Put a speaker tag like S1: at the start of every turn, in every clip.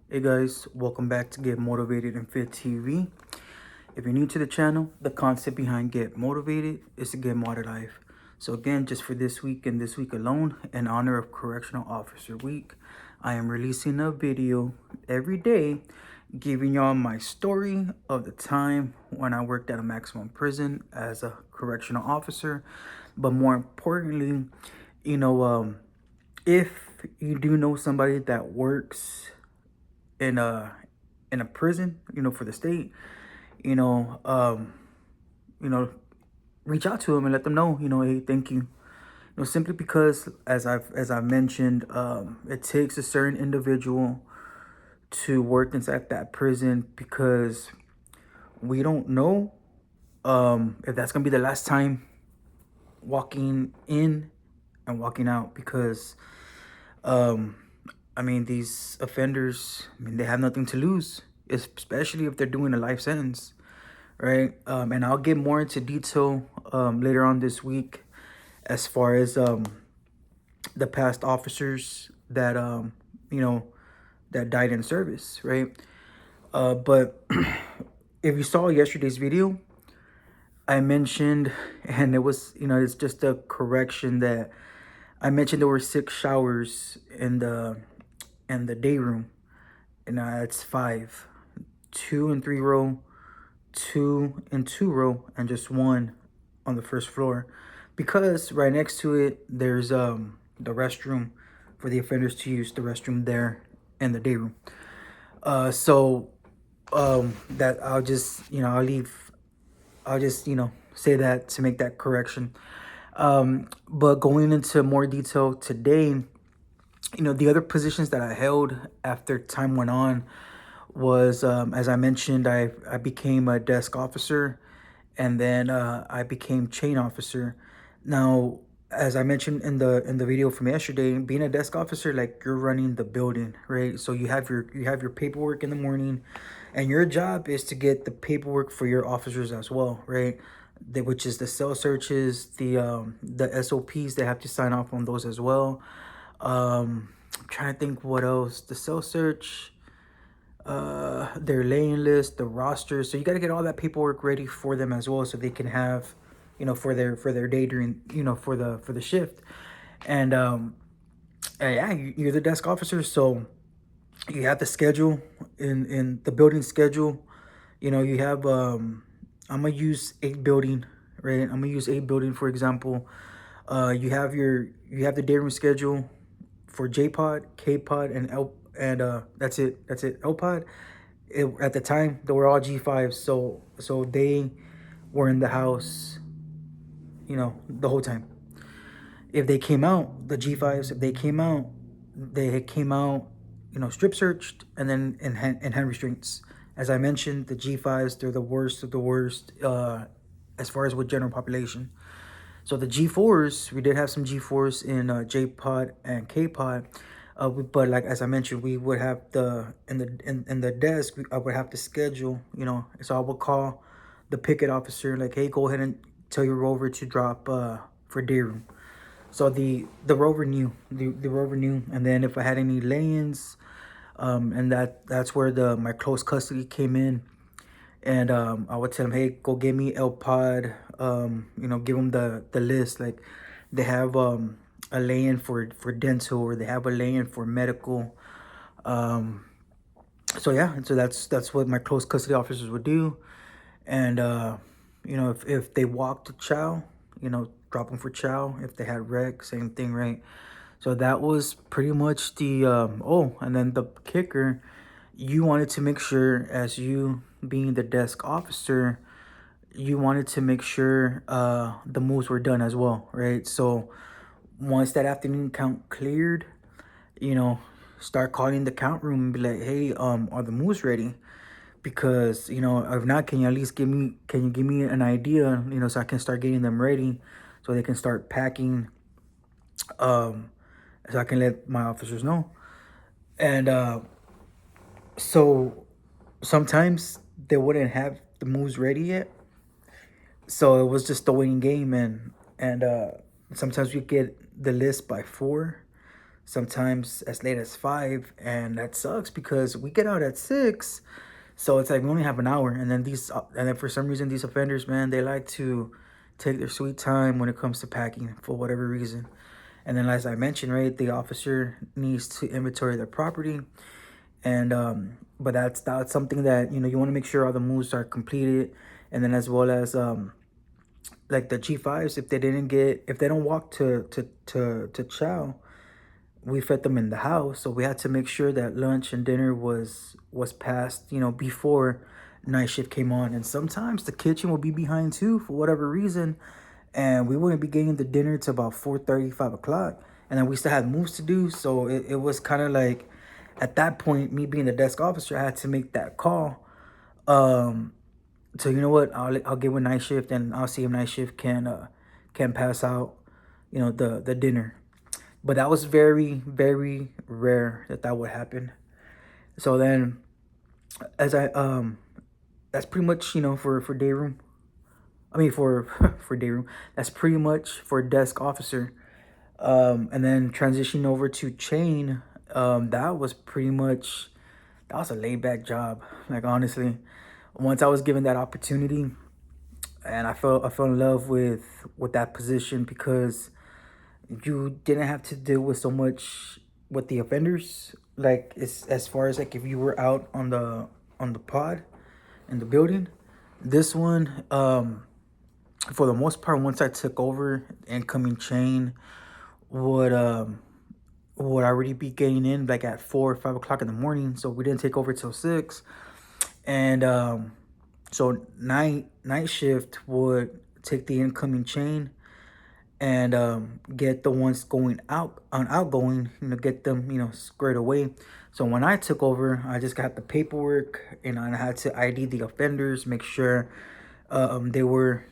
S1: Hey guys, welcome back to Get Motivated and Fit TV. If you're new to the channel, the concept behind Get Motivated is to get more out of life. So again, just for this week and this week alone, in honor of Correctional Officer Week, I am releasing a video every day giving y'all my story of the time when I worked at a maximum prison as a correctional officer. But more importantly, you know, if you do know somebody that works in a prison, for the state, you know, um, you know, reach out to them and let them know, hey, thank you. Simply because, as I've mentioned, it takes a certain individual to work inside that prison because we don't know if that's gonna be the last time walking in and walking out. Because um, I mean, these offenders, they have nothing to lose, especially if they're doing a life sentence, right? And I'll get more into detail later on this week as far as the past officers that that died in service, right? But if you saw yesterday's video, I mentioned, and it was, it's just a correction that I mentioned there were 6 showers in the day room, and it's 5, 2 and 3 row, 2 and 2 row, and just one on the first floor, because right next to it there's the restroom for the offenders to use the restroom there in the day room. So that I'll just say that to make that correction. But going into more detail today, the other positions that I held after time went on was, as I mentioned, I became a desk officer, and then I became chain officer. Now, as I mentioned in the video from yesterday, being a desk officer, like, you're running the building, right? So you have your paperwork in the morning, and your job is to get the paperwork for your officers as well, right? Which is the cell searches, the SOPs. They have to sign off on those as well. I'm trying to think what else. The cell search, their laying list, the roster. So you got to get all that paperwork ready for them as well, so they can have, for their day during, for the shift. And yeah, you're the desk officer, so you have the schedule in the building schedule. You have I'm gonna use 8 building, right? I'm gonna use 8 building, for example. You have the day room schedule for J pod, K pod, and L, and that's it. L pod. At the time they were all G5s, so they were in the house, the whole time. If they came out, the G5s, if they came out, strip searched, and then in hand restraints. As I mentioned, the G5s, they're the worst of the worst, as far as with general population. So the G4s, we did have some G4s in J pod and K pod, but like, as I mentioned, we would have in the desk. I would have to schedule, so I would call the picket officer, like, hey, go ahead and tell your rover to drop for day room. So the rover knew, the rover knew, and then if I had any lay-ins, and that's where the my close custody came in, and I would tell him, hey, go get me L pod, give them the list, like, they have a lay-in for dental, or they have a lay-in for medical. So yeah, and so that's what my close custody officers would do. And if they walked to chow, drop them for chow. If they had rec, same thing, right? So that was pretty much the and then the kicker, you wanted to make sure, as you being the desk officer, you wanted to make sure the moves were done as well, right? So once that afternoon count cleared, you know, start calling the count room and be like, hey, are the moves ready? Because, if not, can you give me an idea, so I can start getting them ready, so they can start packing, um, so I can let my officers know. And so sometimes they wouldn't have the moves ready yet, so it was just a waiting game. And sometimes we get the list by 4. sometimes as late as 5, and that sucks because we get out at 6. So it's like we only have an hour, and then for some reason these offenders, man, they like to take their sweet time when it comes to packing for whatever reason. And then, as I mentioned, right, the officer needs to inventory their property, and but that's something that you want to make sure all the moves are completed, and then as well as like the G5s, if they don't walk to chow, we fed them in the house, so we had to make sure that lunch and dinner was passed, before night shift came on. And sometimes the kitchen will be behind too for whatever reason, and we wouldn't be getting the dinner to about 4:30, 5 o'clock, and then we still had moves to do. So it was kind of like, at that point, me being the desk officer, I had to make that call. So you know what, I'll get with night shift, and I'll see if night shift can pass out the dinner. But that was very, very rare that would happen. So then, as I that's pretty much for day room. I mean for for day room. That's pretty much for desk officer. And then transitioning over to chain. That was pretty much, that was a laid back job. Like, honestly, once I was given that opportunity, and I fell in love with that position, because you didn't have to deal with so much with the offenders. Like, it's as far as like if you were out on the pod in the building. This one, for the most part, once I took over, incoming chain would already be getting in like at 4 or 5 o'clock in the morning. So we didn't take over till 6. And so night shift would take the incoming chain and get the ones going out on outgoing, get them, squared away. So when I took over, I just got the paperwork, and I had to ID the offenders, make sure they were,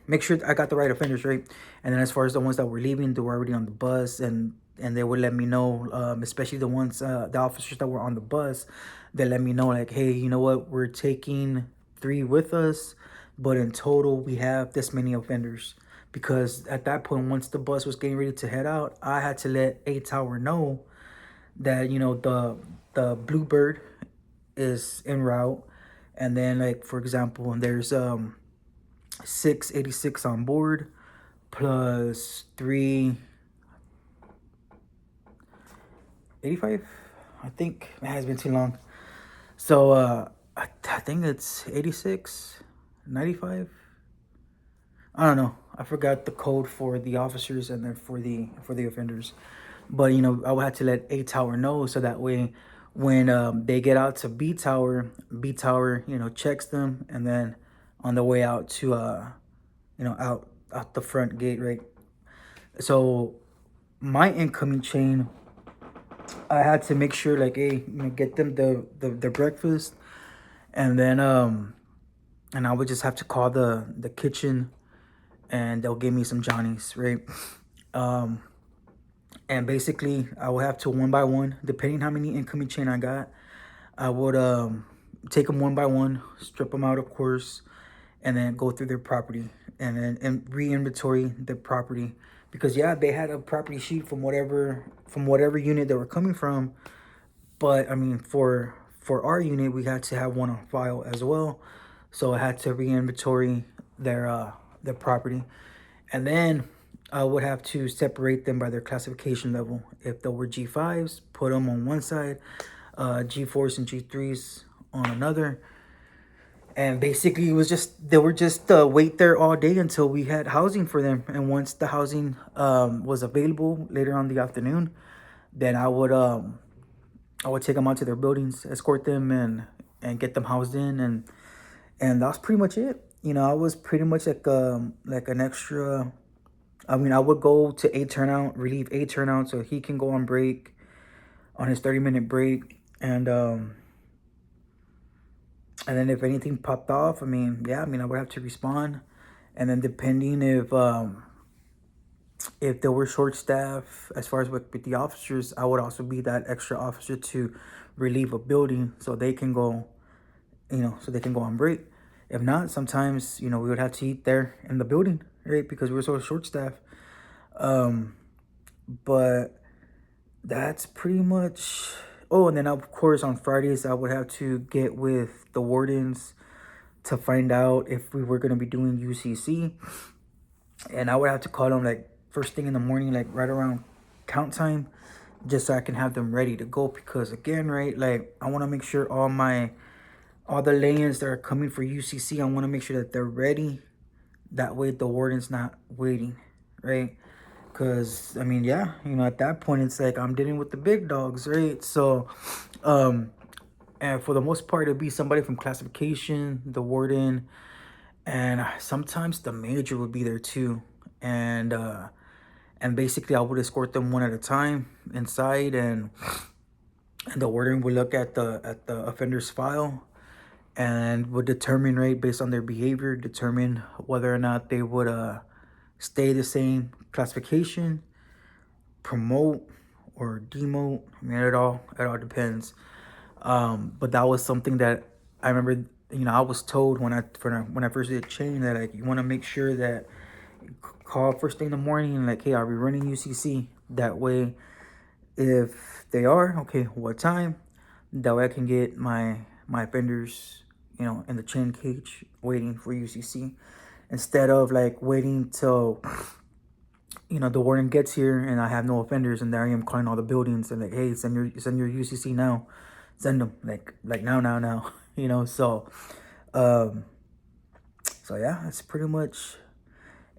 S1: make sure I got the right offenders, right? And then as far as the ones that were leaving, they were already on the bus, and they would let me know, especially the ones, the officers that were on the bus, they let me know, like, hey, you know what, we're taking 3 with us, but in total we have this many offenders. Because at that point, once the bus was getting ready to head out, I had to let A Tower know that the Bluebird is en route, and then, like, for example, there's 686 on board, plus 385. I think it has been too long. So I think it's 86, 95. I don't know. I forgot the code for the officers and then for the offenders. But I would have to let A Tower know, so that way when they get out to B Tower, checks them, and then on the way out to out the front gate, right? So my incoming chain, I had to make sure, like, hey, get them the breakfast, and then and I would just have to call the kitchen, and they'll give me some Johnnies, right? And basically I would have to, one by one, depending how many incoming chain I got, I would take them one by one, strip them out, of course, and then go through their property, and then re-inventory the property. Because yeah, they had a property sheet from whatever unit they were coming from, but I mean, for our unit, we had to have one on file as well. So I had to re-inventory their property, and then I would have to separate them by their classification level. If there were G5s, put them on one side, G4s and G3s on another. And basically, they were just wait there all day until we had housing for them. And once the housing was available later on the afternoon, then I would take them out to their buildings, escort them, and get them housed in, and that's pretty much it. I was pretty much like an extra. I mean, I would go to A turnout, relieve A turnout, so he can go on break, on his 30-minute break, and then if anything popped off, I mean, I would have to respond, and then depending if there were short staff as far as with the officers, I would also be that extra officer to relieve a building so they can go, on break. If not, sometimes, we would have to eat there in the building, right? Because we were so short staffed. But that's pretty much. Oh, and then of course on Fridays I would have to get with the wardens to find out if we were gonna be doing UCC, and I would have to call them like first thing in the morning, like right around count time, just so I can have them ready to go. Because again, right, like I want to make sure all the lay-ins that are coming for UCC, I want to make sure that they're ready. That way the warden's not waiting, right? Because I mean, yeah, at that point it's like I'm dealing with the big dogs, right? So and for the most part it'll be somebody from classification, the warden, and sometimes the major would be there too. And basically I would escort them one at a time inside, and the warden would look at the offender's file and would determine, right, based on their behavior, determine whether or not they would stay the same classification, promote, or demote. I mean, it all depends. But that was something that I remember. I was told when I first did chain that, like, you want to make sure that you call first thing in the morning and, like, hey, are we running UCC? That way, if they are, okay, what time? That way I can get my offenders, in the chain cage waiting for UCC, instead of like waiting till the warden gets here and I have no offenders, and there I am calling all the buildings and like, hey, send your UCC now, send them like now, So, um, so yeah, that's pretty much.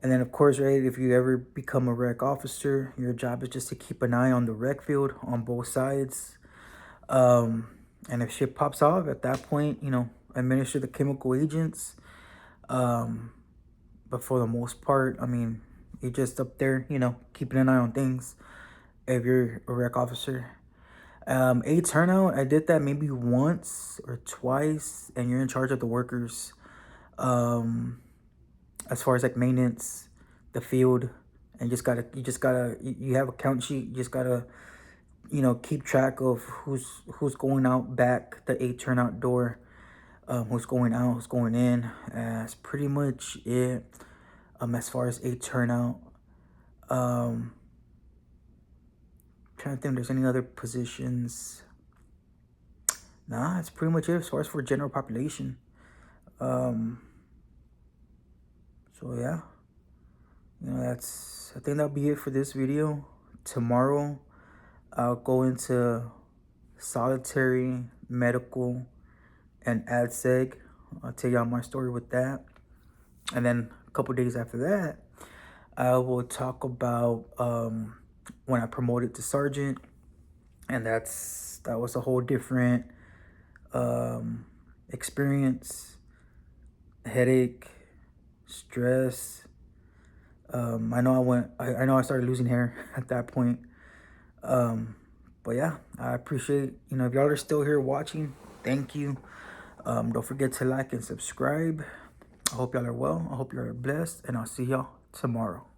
S1: And then of course, right, if you ever become a rec officer, your job is just to keep an eye on the rec field on both sides. And if shit pops off at that point, administer the chemical agents. But for the most part, I mean, you're just up there, keeping an eye on things if you're a rec officer. A turnout, I did that maybe once or twice, and you're in charge of the workers. As far as like maintenance, the field, and you have a count sheet. You just gotta, keep track of who's going out back the 8 turnout door, who's going out, who's going in. That's pretty much it. As far as 8 turnout, trying to think if there's any other positions. Nah, that's pretty much it as far as for general population. So yeah, I think that'll be it for this video. Tomorrow, I'll go into solitary, medical, and AdSeg. I'll tell y'all my story with that. And then a couple days after that, I will talk about when I promoted to sergeant. And that was a whole different experience. Headache, stress. I know I started losing hair at that point. But yeah, I appreciate, if y'all are still here watching, thank you. Don't forget to like and subscribe. I hope y'all are well. I hope y'all are blessed, and I'll see y'all tomorrow.